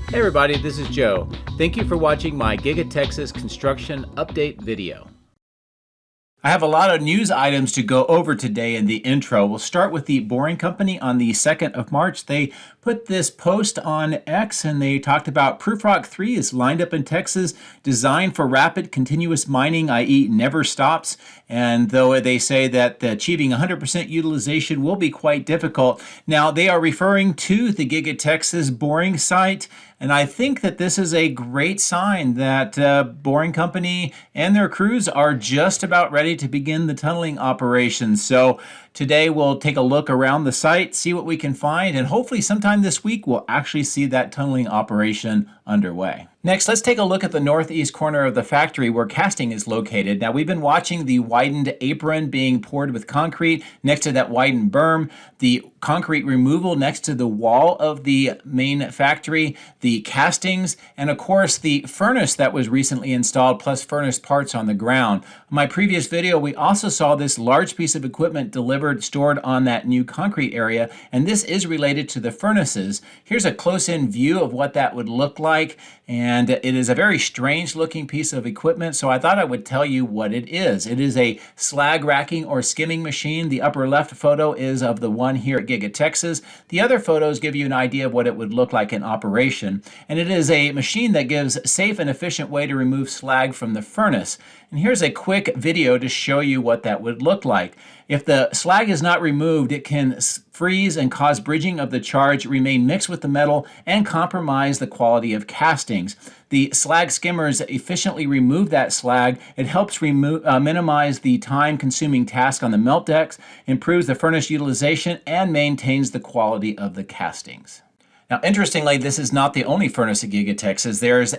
Hey everybody, this is Joe. Thank you for watching my Giga Texas construction update video. I have a lot of news items to go over today in the intro. We'll start with the Boring Company on the 2nd of March. They put this post on X and they talked about Prufrock 3 is lined up in Texas, designed for rapid continuous mining, i.e. never stops. And though they say that achieving 100% utilization will be quite difficult. Now they are referring to the Giga Texas boring site. And I think that this is a great sign that Boring Company and their crews are just about ready to begin the tunneling operations. So today we'll take a look around the site, see what we can find, and hopefully sometime this week we'll actually see that tunneling operation underway. Next, let's take a look at the northeast corner of the factory where casting is located. Now, we've been watching the widened apron being poured with concrete next to that widened berm, the concrete removal next to the wall of the main factory, the castings, and of course the furnace that was recently installed plus furnace parts on the ground. In my previous video, we also saw this large piece of equipment delivered, stored on that new concrete area, and this is related to the furnaces. Here's a close-in view of what that would look like. And it is a very strange looking piece of equipment, so I thought I would tell you what it is. It is a slag racking or skimming machine. The upper left photo is of the one here at Giga Texas. The other photos give you an idea of what it would look like in operation. And it is a machine that gives safe and efficient way to remove slag from the furnace. And here's a quick video to show you what that would look like. If the slag is not removed, it can freeze and cause bridging of the charge, remain mixed with the metal, and compromise the quality of castings. The slag skimmers efficiently remove that slag. It helps minimize the time-consuming task on the melt decks, improves the furnace utilization, and maintains the quality of the castings. Now, interestingly, this is not the only furnace at Giga Texas. There's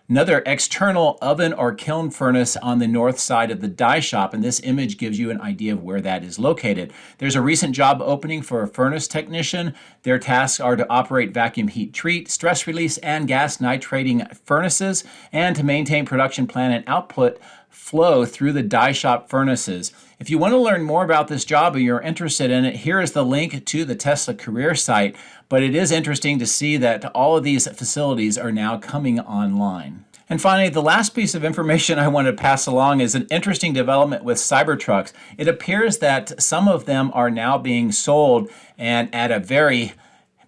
another external oven or kiln furnace on the north side of the die shop, and this image gives you an idea of where that is located. There's a recent job opening for a furnace technician. Their tasks are to operate vacuum heat treat, stress release, and gas nitrating furnaces, and to maintain production plan and output flow through the die shop furnaces. If you want to learn more about this job or you're interested in it, here is the link to the Tesla career site. But it is interesting to see that all of these facilities are now coming online. And finally, the last piece of information I want to pass along is an interesting development with Cybertrucks. It appears that some of them are now being sold and at a very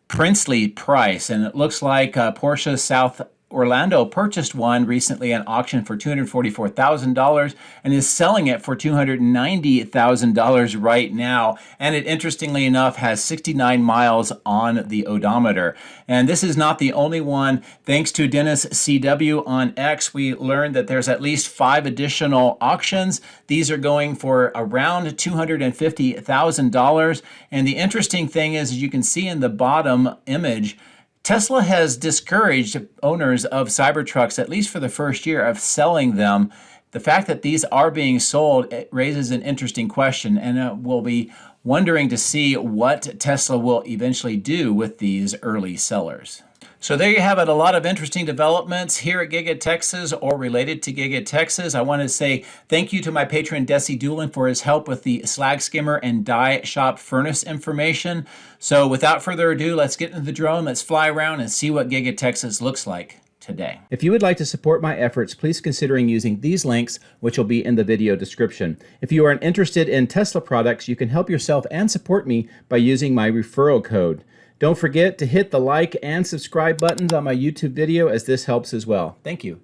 princely price. And it looks like Porsche South Orlando purchased one recently at auction for $244,000 and is selling it for $290,000 right now. And it, interestingly enough, has 69 miles on the odometer. And this is not the only one. Thanks to Dennis CW on X, we learned that there's at least 5 additional auctions. These are going for around $250,000. And the interesting thing is, as you can see in the bottom image, Tesla has discouraged owners of Cybertrucks, at least for the first year, of selling them. The fact that these are being sold, it raises an interesting question, and we'll be wondering to see what Tesla will eventually do with these early sellers. So there you have it, a lot of interesting developments here at Giga Texas or related to Giga Texas. I want to say thank you to my patron Desi Doolin for his help with the slag skimmer and die shop furnace information. So without further ado, let's get into the drone, let's fly around and see what Giga Texas looks like today. If you would like to support my efforts, please consider using these links, which will be in the video description. If you are interested in Tesla products, you can help yourself and support me by using my referral code. Don't forget to hit the like and subscribe buttons on my YouTube video, as this helps as well. Thank you.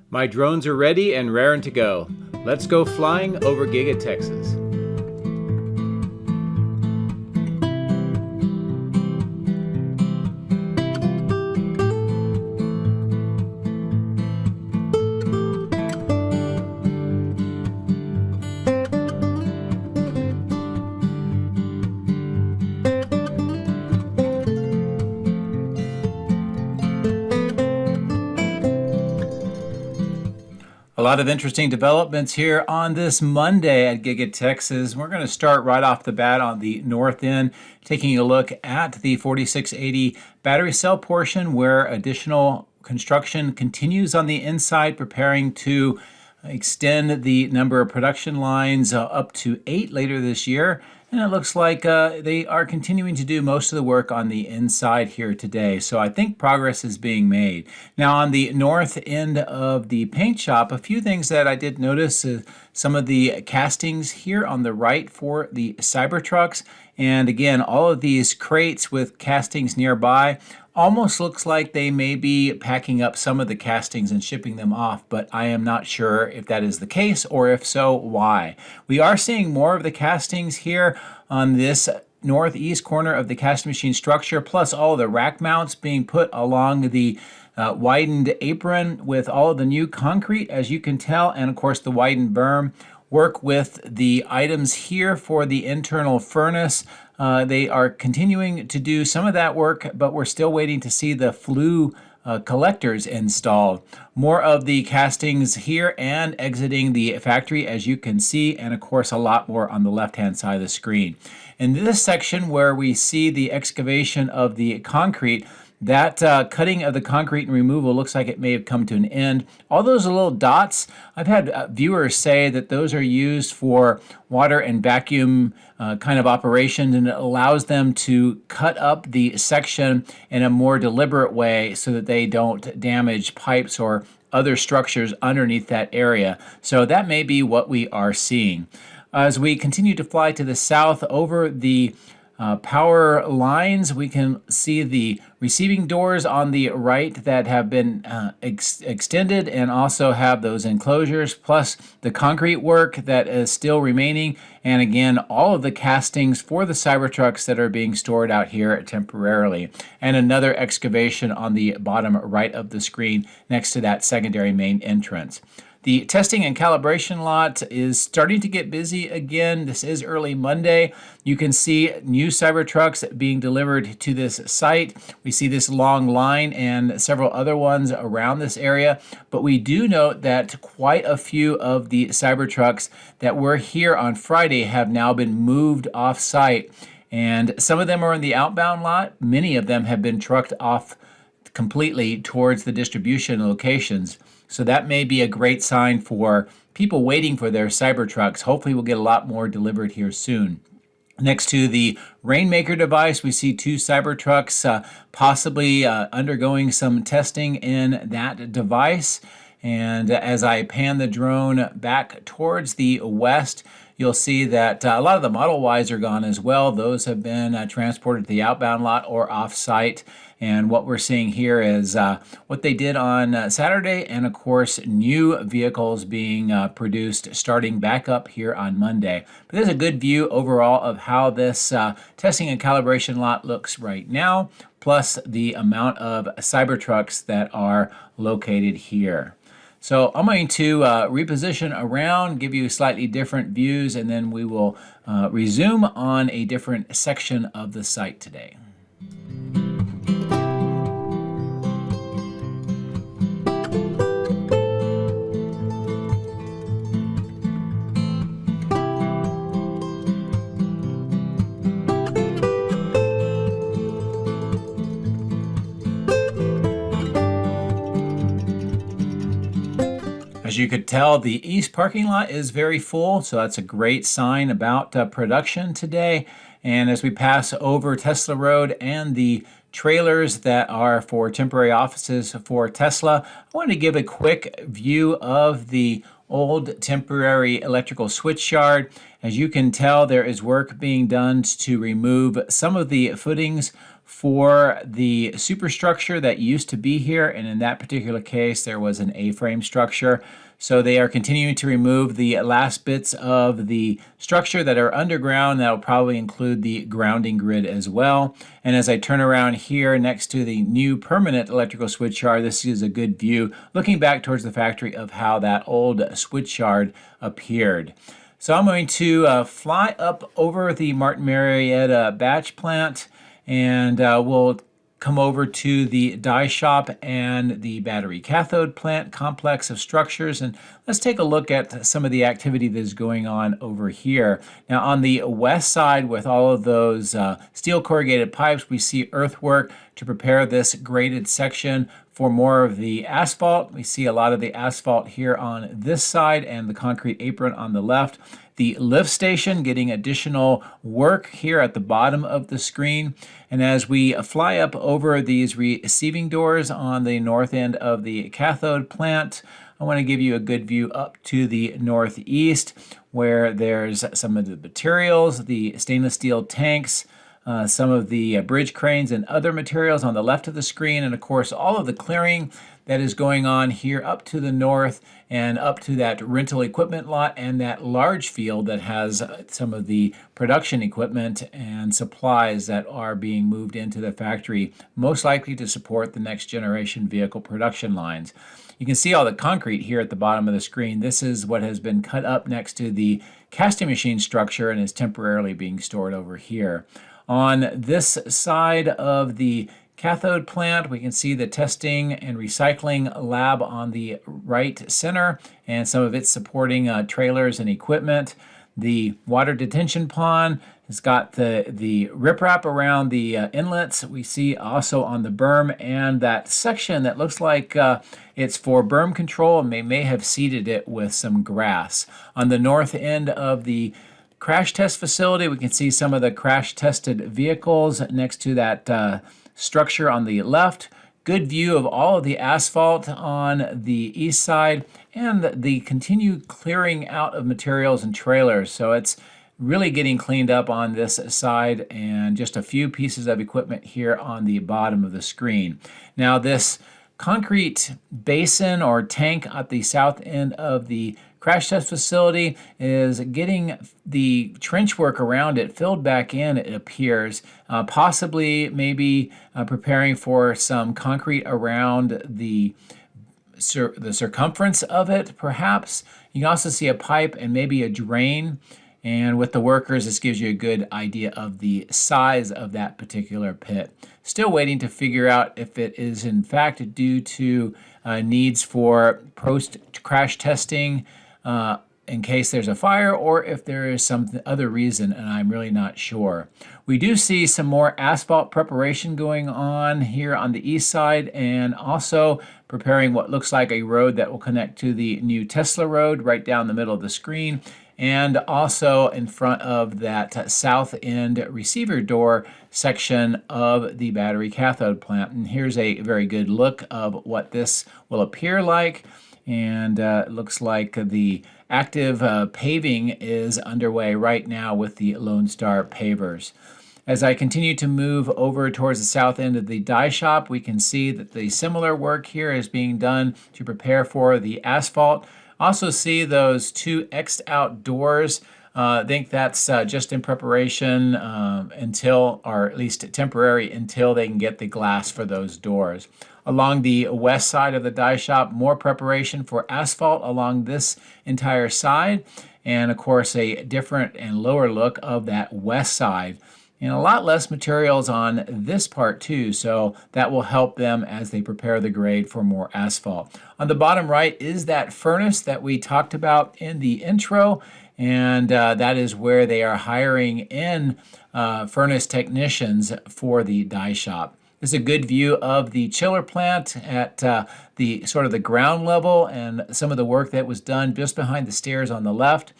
My drones are ready and raring to go. Let's go flying over Giga Texas. A lot of interesting developments here on this Monday at Giga Texas. We're going to start right off the bat on the north end, taking a look at the 4680 battery cell portion, where additional construction continues on the inside, preparing to extend the number of production lines up to 8 later this year. And it looks like they are continuing to do most of the work on the inside here today. So I think progress is being made. Now on the north end of the paint shop, a few things that I did notice. Some of the castings here on the right for the Cybertrucks. And again, all of these crates with castings nearby almost looks like they may be packing up some of the castings and shipping them off, but I am not sure if that is the case, or if so, why. We are seeing more of the castings here on this northeast corner of the casting machine structure, plus all the rack mounts being put along the widened apron with all of the new concrete, as you can tell, and of course the widened berm. Work with the items here for the internal furnace. They are continuing to do some of that work, but we're still waiting to see the flue collectors installed. More of the castings here and exiting the factory, as you can see, and of course a lot more on the left-hand side of the screen. In this section where we see the excavation of the concrete, that cutting of the concrete and removal looks like it may have come to an end. All those little dots, I've had viewers say that those are used for water and vacuum kind of operations, and it allows them to cut up the section in a more deliberate way so that they don't damage pipes or other structures underneath that area. So that may be what we are seeing. As we continue to fly to the south over the power lines, we can see the receiving doors on the right that have been extended, and also have those enclosures, plus the concrete work that is still remaining, and again all of the castings for the Cybertrucks that are being stored out here temporarily, and another excavation on the bottom right of the screen next to that secondary main entrance. The testing and calibration lot is starting to get busy again. This is early Monday. You can see new Cybertrucks being delivered to this site. We see this long line and several other ones around this area, but we do note that quite a few of the Cybertrucks that were here on Friday have now been moved off site, and some of them are in the outbound lot. Many of them have been trucked off completely towards the distribution locations. So that may be a great sign for people waiting for their Cybertrucks. Hopefully we'll get a lot more delivered here soon. Next to the Rainmaker device, we see two Cybertrucks possibly undergoing some testing in that device. And as I pan the drone back towards the west, you'll see that a lot of the Model Ys are gone as well. Those have been transported to the outbound lot or off-site. And what we're seeing here is what they did on Saturday, and of course new vehicles being produced starting back up here on Monday. But there's a good view overall of how this testing and calibration lot looks right now, plus the amount of Cybertrucks that are located here. So I'm going to reposition around, give you slightly different views, and then we will resume on a different section of the site today. As you could tell, the east parking lot is very full, so that's a great sign about production today. And as we pass over Tesla Road and the trailers that are for temporary offices for Tesla, I want to give a quick view of the old temporary electrical switch yard. As you can tell, there is work being done to remove some of the footings for the superstructure that used to be here, and in that particular case there was an A-frame structure. So they are continuing to remove the last bits of the structure that are underground. That will probably include the grounding grid as well. And as I turn around here next to the new permanent electrical switch yard, this is a good view looking back towards the factory of how that old switch yard appeared. So I'm going to fly up over the Martin Marietta batch plant, and we'll come over to the die shop and the battery cathode plant complex of structures, and let's take a look at some of the activity that is going on over here. Now on the west side, with all of those steel corrugated pipes, we see earthwork to prepare this graded section for more of the asphalt. We see a lot of the asphalt here on this side and the concrete apron on the left. The lift station getting additional work here at the bottom of the screen. And as we fly up over these receiving doors on the north end of the cathode plant, I want to give you a good view up to the northeast where there's some of the materials, the stainless steel tanks, some of the bridge cranes and other materials on the left of the screen, and of course all of the clearing that is going on here up to the north and up to that rental equipment lot and that large field that has some of the production equipment and supplies that are being moved into the factory, most likely to support the next generation vehicle production lines. You can see all the concrete here at the bottom of the screen. This is what has been cut up next to the casting machine structure and is temporarily being stored over here. On this side of the cathode plant, we can see the testing and recycling lab on the right center and some of its supporting trailers and equipment. The water detention pond has got the riprap around the inlets. We see also on the berm and that section that looks like it's for berm control, and they may have seeded it with some grass. On the north end of the crash test facility, we can see some of the crash tested vehicles next to that structure on the left. Good view of all of the asphalt on the east side and the continued clearing out of materials and trailers. So it's really getting cleaned up on this side, and just a few pieces of equipment here on the bottom of the screen. Now this concrete basin or tank at the south end of the crash test facility is getting the trench work around it filled back in, it appears, possibly maybe preparing for some concrete around the circumference of it, perhaps. You can also see a pipe and maybe a drain. And with the workers, this gives you a good idea of the size of that particular pit. Still waiting to figure out if it is in fact due to needs for post-crash testing in case there's a fire, or if there is some other reason, and I'm really not sure. We do see some more asphalt preparation going on here on the east side, and also preparing what looks like a road that will connect to the new Tesla road right down the middle of the screen, and also in front of that south end receiver door section of the battery cathode plant. And here's a very good look of what this will appear like. And it looks like the active paving is underway right now with the Lone Star pavers. As I continue to move over towards the south end of the die shop, we can see that the similar work here is being done to prepare for the asphalt. Also see those two X'd out doors. I think that's just in preparation until, or at least temporary, until they can get the glass for those doors. Along the west side of the die shop, more preparation for asphalt along this entire side. And of course, a different and lower look of that west side. And a lot less materials on this part too, so that will help them as they prepare the grade for more asphalt. On the bottom right is that furnace that we talked about in the intro, and that is where they are hiring in furnace technicians for the die shop. This is a good view of the chiller plant at the sort of the ground level, and some of the work that was done just behind the stairs on the left.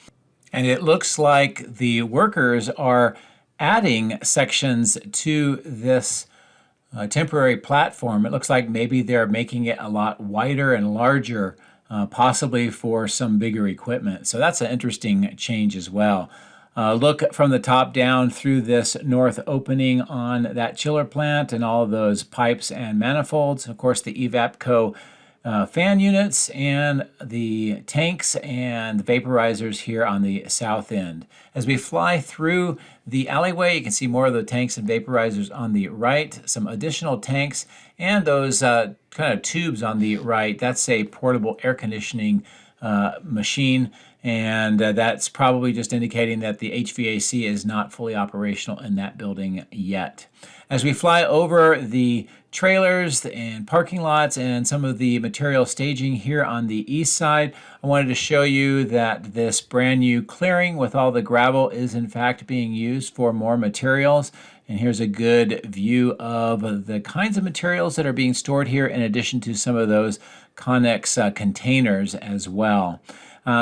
And it looks like the workers are adding sections to this temporary platform. It looks like maybe they're making it a lot wider and larger, possibly for some bigger equipment. So that's an interesting change as well. Look from the top down through this north opening on that chiller plant and all of those pipes and manifolds. Of course, the Evapco fan units and the tanks and the vaporizers here on the south end. As we fly through the alleyway, you can see more of the tanks and vaporizers on the right, some additional tanks, and those kind of tubes on the right. That's a portable air conditioning machine, and that's probably just indicating that the HVAC is not fully operational in that building yet. As we fly over the trailers and parking lots and some of the material staging here on the east side. I wanted to show you that this brand new clearing with all the gravel is in fact being used for more materials. And here's a good view of the kinds of materials that are being stored here, in addition to some of those Connex containers as well.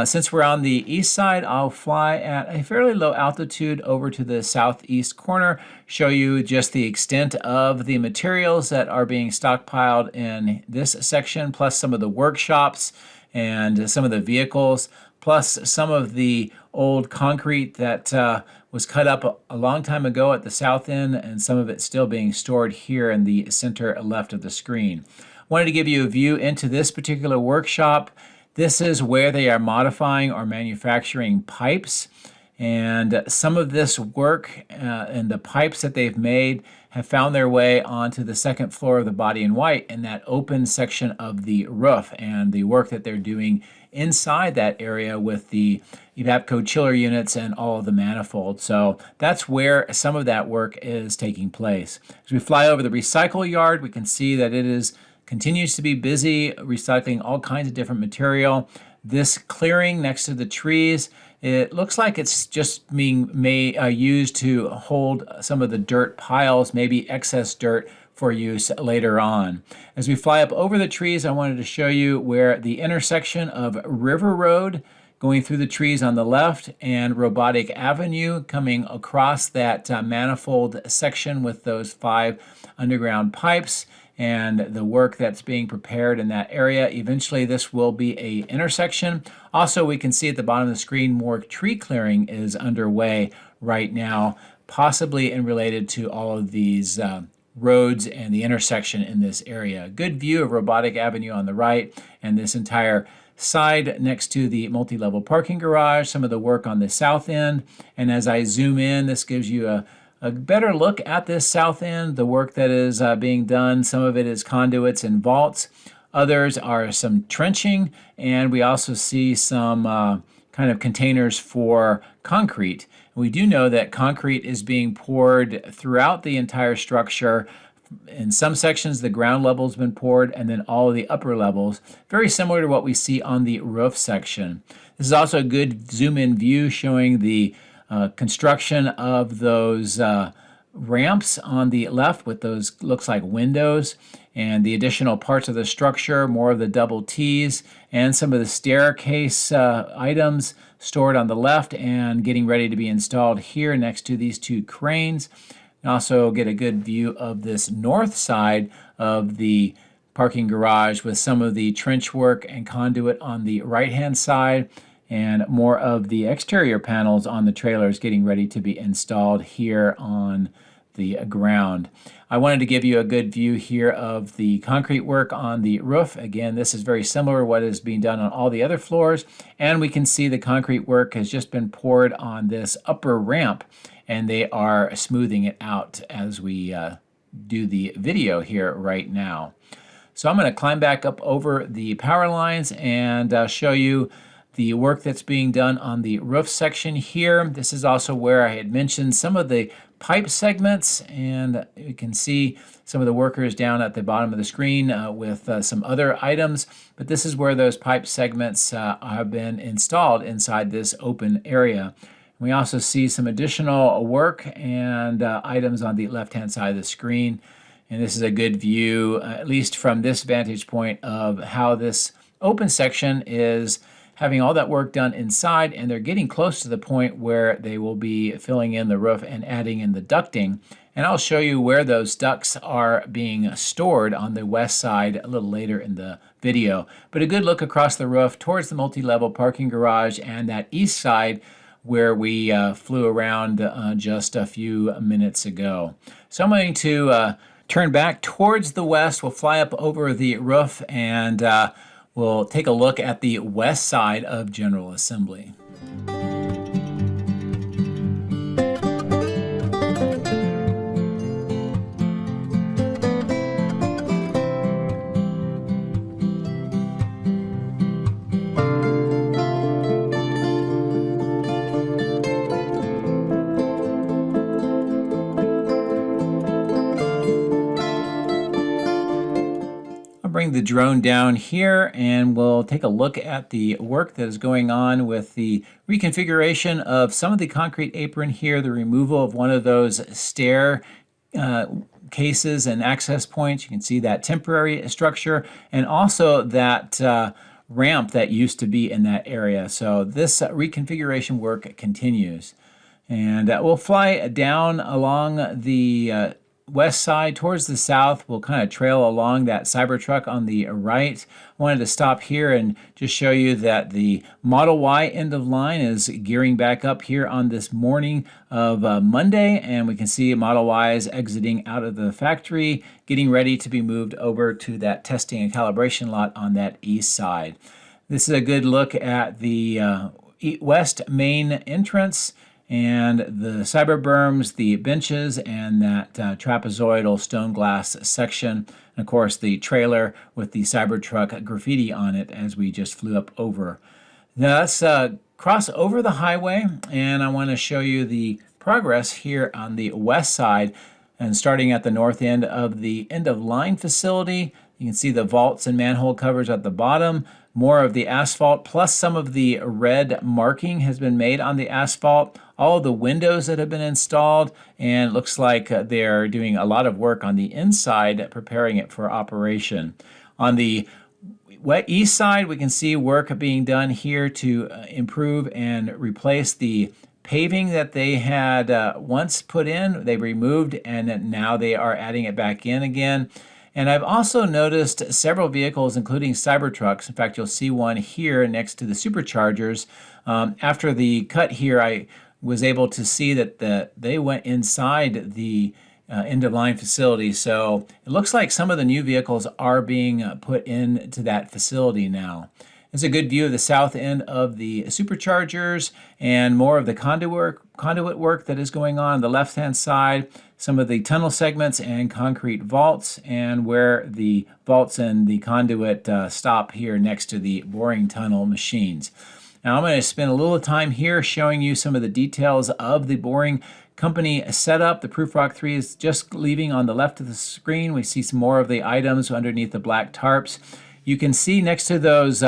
Since we're on the east side, I'll fly at a fairly low altitude over to the southeast corner, show you just the extent of the materials that are being stockpiled in this section, plus some of the workshops and some of the vehicles, plus some of the old concrete that was cut up a long time ago at the south end, and some of it still being stored here in the center left of the screen. Wanted to give you a view into this particular workshop. This is where they are modifying or manufacturing pipes, and some of this work and the pipes that they've made have found their way onto the second floor of the body in white in that open section of the roof, and the work that they're doing inside that area with the Evapco chiller units and all of the manifolds. So that's where some of that work is taking place. As we fly over the recycle yard, we can see that it continues to be busy recycling all kinds of different material. This clearing next to the trees, it looks like it's just being used to hold some of the dirt piles, maybe excess dirt for use later on. As we fly up over the trees, I wanted to show you where the intersection of River Road going through the trees on the left and Robotic Avenue coming across that manifold section with those 5 underground pipes, and the work that's being prepared in that area. Eventually this will be an intersection. Also, we can see at the bottom of the screen more tree clearing is underway right now, possibly in related to all of these roads and the intersection in this area. Good view of Robotic Avenue on the right, and this entire side next to the multi-level parking garage, some of the work on the south end. And as I zoom in, this gives you a better look at this south end, the work that is being done. Some of it is conduits and vaults. Others are some trenching, and we also see some kind of containers for concrete. We do know that concrete is being poured throughout the entire structure. In some sections, the ground level has been poured, and then all of the upper levels, very similar to what we see on the roof section. This is also a good zoom-in view showing the construction of those ramps on the left with those looks like windows, and the additional parts of the structure, more of the double T's, and some of the staircase items stored on the left and getting ready to be installed here next to these 2 cranes. And also get a good view of this north side of the parking garage with some of the trench work and conduit on the right-hand side, and more of the exterior panels on the trailers getting ready to be installed here on the ground. I wanted to give you a good view here of the concrete work on the roof. Again, this is very similar to what is being done on all the other floors, and we can see the concrete work has just been poured on this upper ramp, and they are smoothing it out as we do the video here right now. So I'm going to climb back up over the power lines and show you the work that's being done on the roof section here. This is also where I had mentioned some of the pipe segments, and you can see some of the workers down at the bottom of the screen with some other items, but this is where those pipe segments have been installed inside this open area. We also see some additional work and items on the left-hand side of the screen, and this is a good view, at least from this vantage point, of how this open section is having all that work done inside, and they're getting close to the point where they will be filling in the roof and adding in the ducting. And I'll show you where those ducts are being stored on the west side a little later in the video. But a good look across the roof towards the multi-level parking garage and that east side where we flew around just a few minutes ago. So I'm going to turn back towards the west. We'll fly up over the roof, and we'll take a look at the west side of General Assembly. bring the drone down here and we'll take a look at the work that is going on with the reconfiguration of some of the concrete apron here, the removal of one of those stair cases and access points. You can see that temporary structure and also that ramp that used to be in that area. So this reconfiguration work continues. And we'll fly down along the west side towards the south. We'll kind of trail along that Cybertruck on the right. I wanted to stop here and just show you that the Model Y end of line is gearing back up here on this morning of Monday, and we can see Model Ys exiting out of the factory, getting ready to be moved over to that testing and calibration lot on that east side. This is a good look at the west main entrance and the cyber berms, the benches, and that trapezoidal stone glass section. And of course, the trailer with the Cybertruck graffiti on it as we just flew up over. Now let's cross over the highway, and I want to show you the progress here on the west side. And starting at the north end of the end-of-line facility, you can see the vaults and manhole covers at the bottom. More of the asphalt plus some of the red marking has been made on the asphalt. All of the windows that have been installed, and it looks like they're doing a lot of work on the inside, preparing it for operation. On the east side, we can see work being done here to improve and replace the paving that they had once put in. They removed, and now they are adding it back in again. And I've also noticed several vehicles, including Cybertrucks. In fact, you'll see one here next to the superchargers. After the cut here, I was able to see that they went inside the end-of-line facility. So it looks like some of the new vehicles are being put into that facility now. It's a good view of the south end of the superchargers and more of the conduit work that is going on the left-hand side, some of the tunnel segments and concrete vaults, and where the vaults and the conduit stop here next to the boring tunnel machines. Now I'm going to spend a little time here showing you some of the details of the boring company setup. The Prufrock 3 is just leaving on the left of the screen. We see some more of the items underneath the black tarps. You can see next to those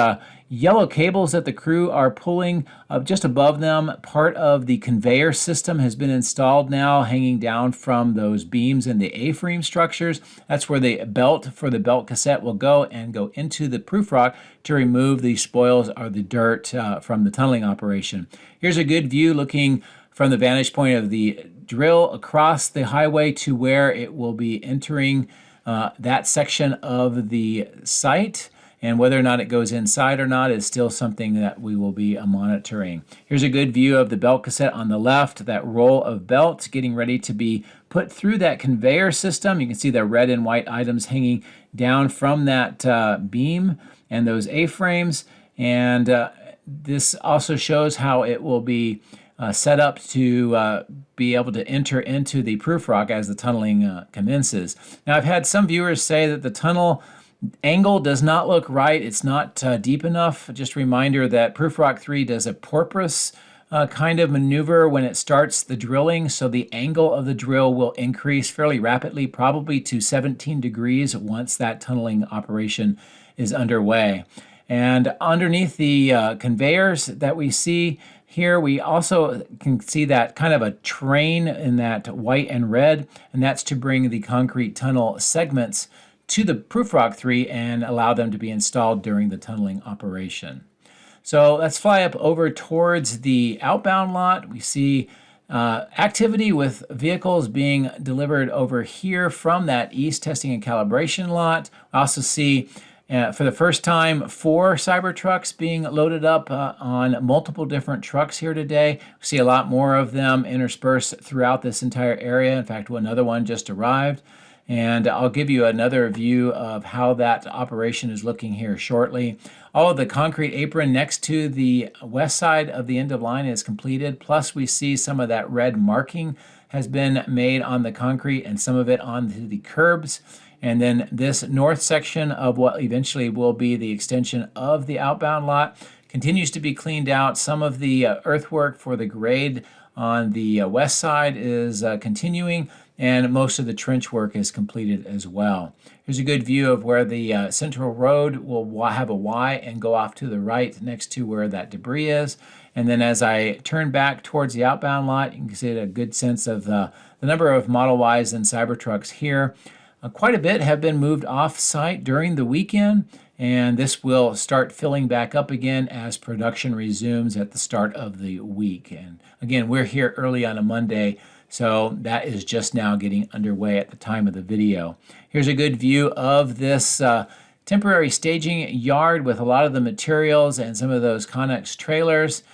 yellow cables that the crew are pulling just above them, part of the conveyor system has been installed now, hanging down from those beams in the A-frame structures. That's where the belt for the belt cassette will go and go into the Prufrock to remove the spoils or the dirt from the tunneling operation. Here's a good view looking from the vantage point of the drill across the highway to where it will be entering that section of the site, and whether or not it goes inside or not is still something that we will be monitoring. Here's a good view of the belt cassette on the left, that roll of belts getting ready to be put through that conveyor system. You can see the red and white items hanging down from that beam and those A-frames, and this also shows how it will be set up to be able to enter into the Prufrock as the tunneling commences. Now, I've had some viewers say that the tunnel angle does not look right. It's not deep enough. Just a reminder that Prufrock 3 does a porpoise kind of maneuver when it starts the drilling, so the angle of the drill will increase fairly rapidly, probably to 17 degrees once that tunneling operation is underway. And underneath the conveyors that we see here, we also can see that kind of a train in that white and red, and that's to bring the concrete tunnel segments to the Prufrock 3 and allow them to be installed during the tunneling operation. So let's fly up over towards the outbound lot. We see activity with vehicles being delivered over here from that east testing and calibration lot. We also see for the first time 4 Cybertrucks being loaded up on multiple different trucks here today. We see a lot more of them interspersed throughout this entire area. In fact, another one just arrived. And I'll give you another view of how that operation is looking here shortly. All of the concrete apron next to the west side of the end of line is completed. Plus we see some of that red marking has been made on the concrete and some of it onto the curbs. And then this north section of what eventually will be the extension of the outbound lot continues to be cleaned out. Some of the earthwork for the grade on the west side is continuing. and most of the trench work is completed as well. Here's a good view of where the central road will have a Y and go off to the right next to where that debris is. And then as I turn back towards the outbound lot, you can see a good sense of the number of Model Ys and Cybertrucks here. Quite a bit have been moved off-site during the weekend, and this will start filling back up again as production resumes at the start of the week. And again, we're here early on a Monday, so that is just now getting underway at the time of the video. Here's a good view of this temporary staging yard with a lot of the materials and some of those Connex trailers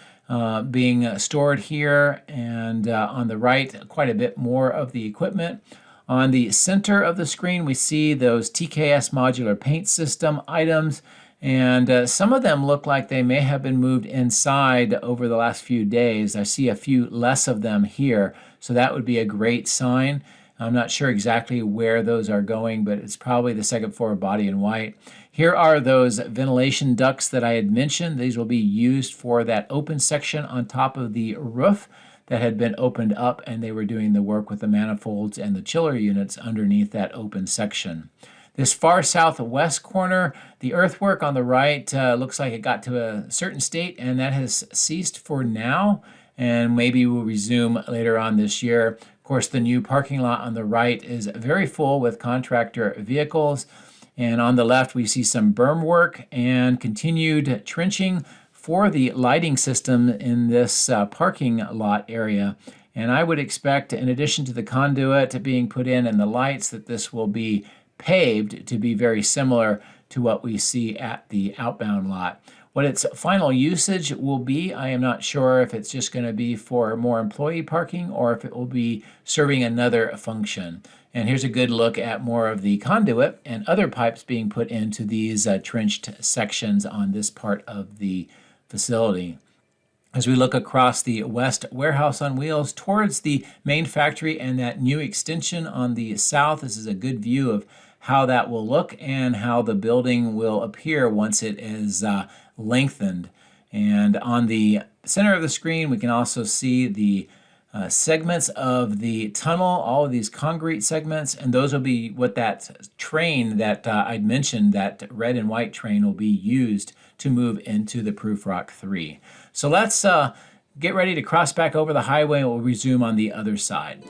being stored here, and on the right, quite a bit more of the equipment. On the center of the screen, we see those TKS modular paint system items, and some of them look like they may have been moved inside over the last few days. I see a few less of them here, so that would be a great sign. I'm not sure exactly where those are going, but it's probably the second floor body in white. Here are those ventilation ducts that I had mentioned. These will be used for that open section on top of the roof that had been opened up, and they were doing the work with the manifolds and the chiller units underneath that open section. This far southwest corner, the earthwork on the right looks like it got to a certain state, and that has ceased for now, and maybe will resume later on this year. Of course, the new parking lot on the right is very full with contractor vehicles, and on the left we see some berm work and continued trenching for the lighting system in this parking lot area. And I would expect, in addition to the conduit being put in and the lights, that this will be paved to be very similar to what we see at the outbound lot. What its final usage will be, I am not sure if it's just going to be for more employee parking or if it will be serving another function. And here's a good look at more of the conduit and other pipes being put into these trenched sections on this part of the facility. As we look across the west warehouse on wheels towards the main factory and that new extension on the south, this is a good view of how that will look and how the building will appear once it is lengthened. And on the center of the screen, we can also see the segments of the tunnel, all of these concrete segments, and those will be what that train that I'd mentioned, that red and white train, will be used to move into the Prufrock 3. So let's get ready to cross back over the highway, and we'll resume on the other side.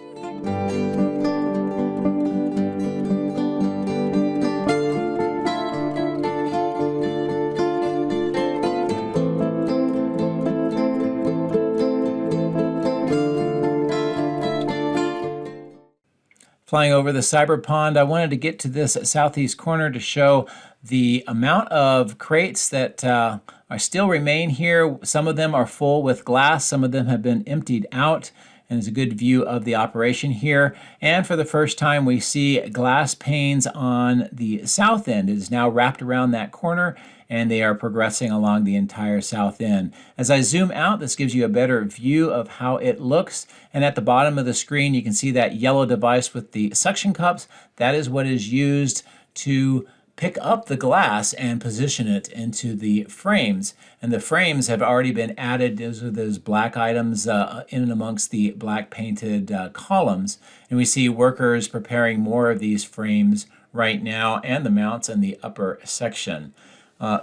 Flying over the cyber pond, I wanted to get to this southeast corner to show the amount of crates that are still remain here. Some of them are full with glass, some of them have been emptied out, and there's a good view of the operation here. And for the first time, we see glass panes on the south end. It is now wrapped around that corner, and they are progressing along the entire south end. As I zoom out, this gives you a better view of how it looks. And at the bottom of the screen, you can see that yellow device with the suction cups. That is what is used to pick up the glass and position it into the frames. And the frames have already been added. Those are those black items in and amongst the black painted columns. And we see workers preparing more of these frames right now, and the mounts in the upper section.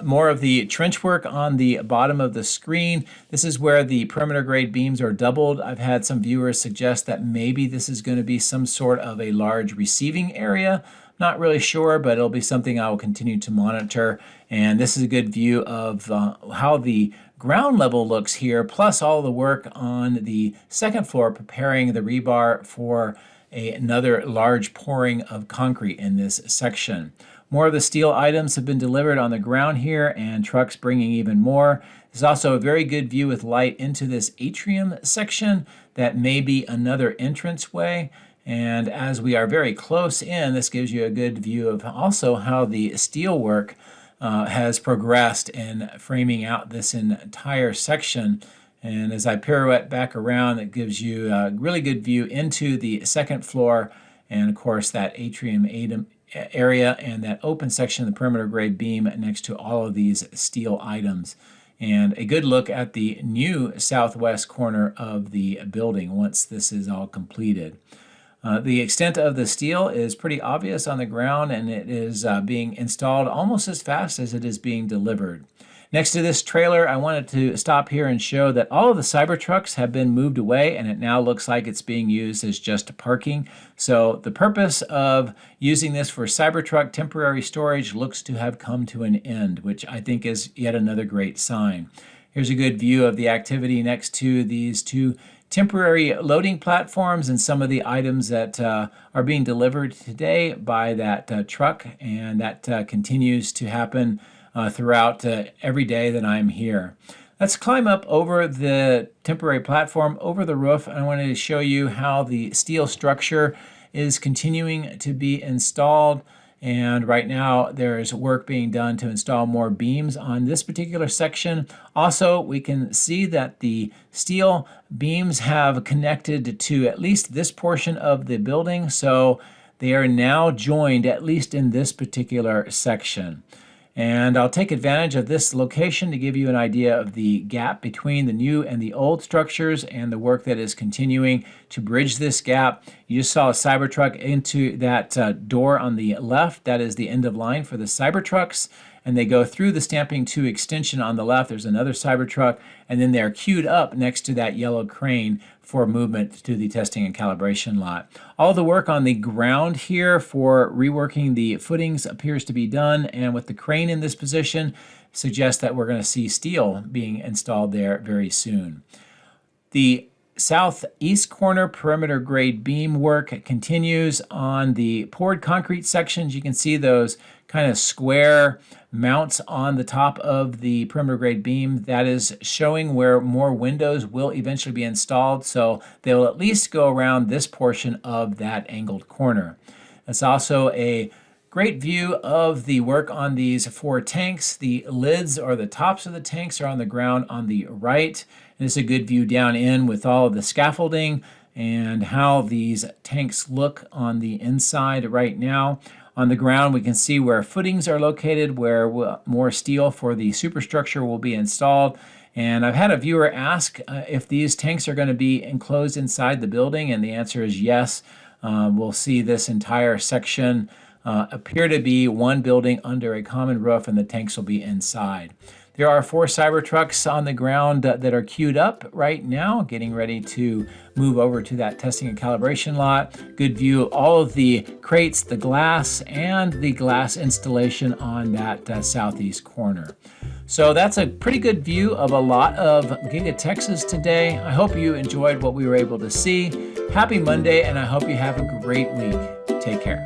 More of the trench work on the bottom of the screen. This is where the perimeter grade beams are doubled. I've had some viewers suggest that maybe this is going to be some sort of a large receiving area. Not really sure, but it'll be something I will continue to monitor. And this is a good view of how the ground level looks here, plus all the work on the second floor preparing the rebar for another large pouring of concrete in this section. More of the steel items have been delivered on the ground here, and trucks bringing even more. There's also a very good view with light into this atrium section that may be another entranceway. And as we are very close in, this gives you a good view of also how the steel work has progressed in framing out this entire section. And as I pirouette back around, it gives you a really good view into the second floor, and of course that atrium area and that open section of the perimeter grade beam next to all of these steel items. And a good look at the new southwest corner of the building once this is all completed. The extent of the steel is pretty obvious on the ground, and it is being installed almost as fast as it is being delivered. Next to this trailer, I wanted to stop here and show that all of the Cybertrucks have been moved away, and it now looks like it's being used as just parking. So the purpose of using this for Cybertruck temporary storage looks to have come to an end, which I think is yet another great sign. Here's a good view of the activity next to these two temporary loading platforms and some of the items that are being delivered today by that truck, and that continues to happen throughout every day that I'm here. Let's climb up over the temporary platform over the roof. I wanted to show you how the steel structure is continuing to be installed. And right now there is work being done to install more beams on this particular section. Also, we can see that the steel beams have connected to at least this portion of the building. So they are now joined at least in this particular section. And I'll take advantage of this location to give you an idea of the gap between the new and the old structures and the work that is continuing to bridge this gap. You just saw a Cybertruck into that door on the left. That is the end of line for the Cybertrucks. And they go through the Stamping 2 extension on the left. There's another Cybertruck, and then they're queued up next to that yellow crane for movement to the testing and calibration lot. All the work on the ground here for reworking the footings appears to be done, and with the crane in this position, suggests that we're going to see steel being installed there very soon. The southeast corner perimeter grade beam work continues on the poured concrete sections. You can see those kind of square mounts on the top of the perimeter grade beam. That is showing where more windows will eventually be installed, so they will at least go around this portion of that angled corner. It's also a great view of the work on these 4 tanks. The lids or the tops of the tanks are on the ground on the right. And it's a good view down in with all of the scaffolding and how these tanks look on the inside right now. On the ground, we can see where footings are located, where more steel for the superstructure will be installed. And I've had a viewer ask if these tanks are going to be enclosed inside the building, and the answer is yes. We'll see this entire section appear to be one building under a common roof, and the tanks will be inside. There are 4 Cybertrucks on the ground that are queued up right now, getting ready to move over to that testing and calibration lot. Good view of all of the crates, the glass, and the glass installation on that southeast corner. So that's a pretty good view of a lot of Giga Texas today. I hope you enjoyed what we were able to see. Happy Monday, and I hope you have a great week. Take care.